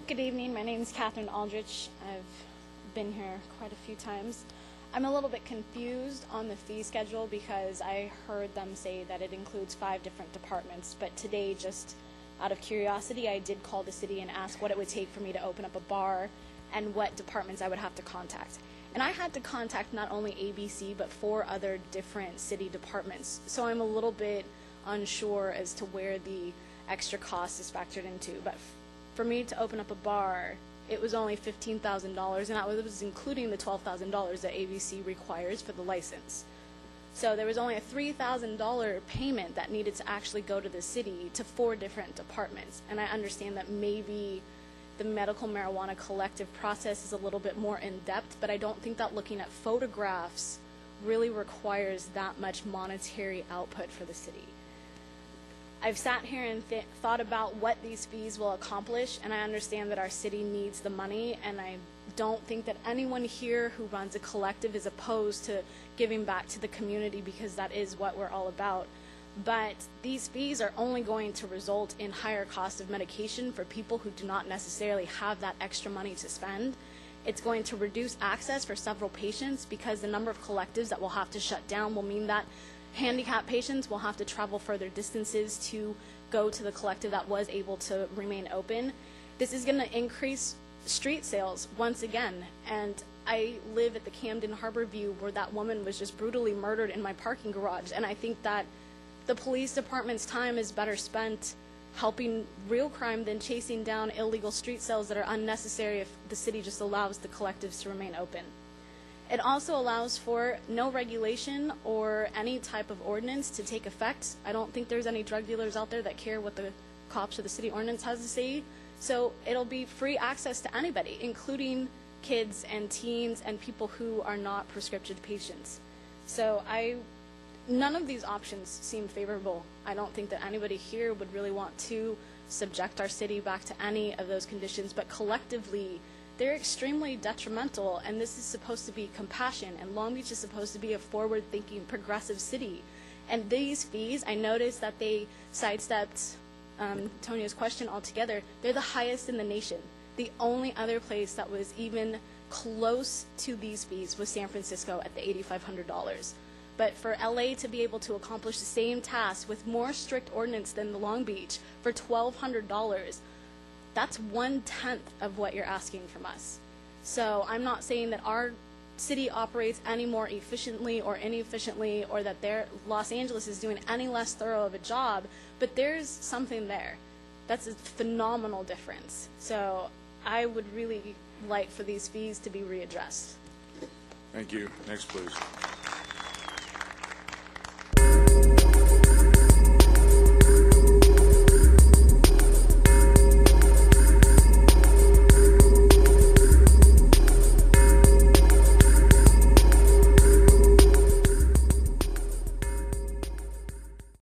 Good evening. My name is Katherine Aldrich. I've been here quite a few times. I'm a little bit confused on the fee schedule because I heard them say that it includes 5 different departments, but today, just out of curiosity, I did call the city and ask what it would take for me to open up a bar and what departments I would have to contact. And I had to contact not only ABC, but 4 other different city departments. So I'm a little bit unsure as to where the extra cost is factored into. But for me to open up a bar, it was only $15,000, and that was including the $12,000 that ABC requires for the license. So there was only a $3,000 payment that needed to actually go to the city to 4 different departments. And I understand that maybe the medical marijuana collective process is a little bit more in-depth, but I don't think that looking at photographs really requires that much monetary output for the city. I've sat here and thought about what these fees will accomplish, and I understand that our city needs the money, and I don't think that anyone here who runs a collective is opposed to giving back to the community, because that is what we're all about. But these fees are only going to result in higher cost of medication for people who do not necessarily have that extra money to spend. It's going to reduce access for several patients because the number of collectives that will have to shut down will mean that handicapped patients will have to travel further distances to go to the collective that was able to remain open. This is going to increase street sales once again, and I live at the Camden Harbor View where that woman was just brutally murdered in my parking garage, and I think that the police department's time is better spent helping real crime than chasing down illegal street sales that are unnecessary if the city just allows the collectives to remain open. It also allows for no regulation or any type of ordinance to take effect. I don't think there's any drug dealers out there that care what the cops or the city ordinance has to say. So it'll be free access to anybody, including kids and teens and people who are not prescription patients. So none of these options seem favorable. I don't think that anybody here would really want to subject our city back to any of those conditions, but collectively, they're extremely detrimental, and this is supposed to be compassion, and Long Beach is supposed to be a forward-thinking, progressive city. And these fees, I noticed that they sidestepped Tonio's question altogether. They're the highest in the nation. The only other place that was even close to these fees was San Francisco at the $8,500. But for LA to be able to accomplish the same task with more strict ordinance than the Long Beach for $1,200, that's 1/10 of what you're asking from us. So I'm not saying that our city operates any more efficiently or inefficiently, or that Los Angeles is doing any less thorough of a job, but there's something there. That's a phenomenal difference. So I would really like for these fees to be readdressed. Thank you. Next, please.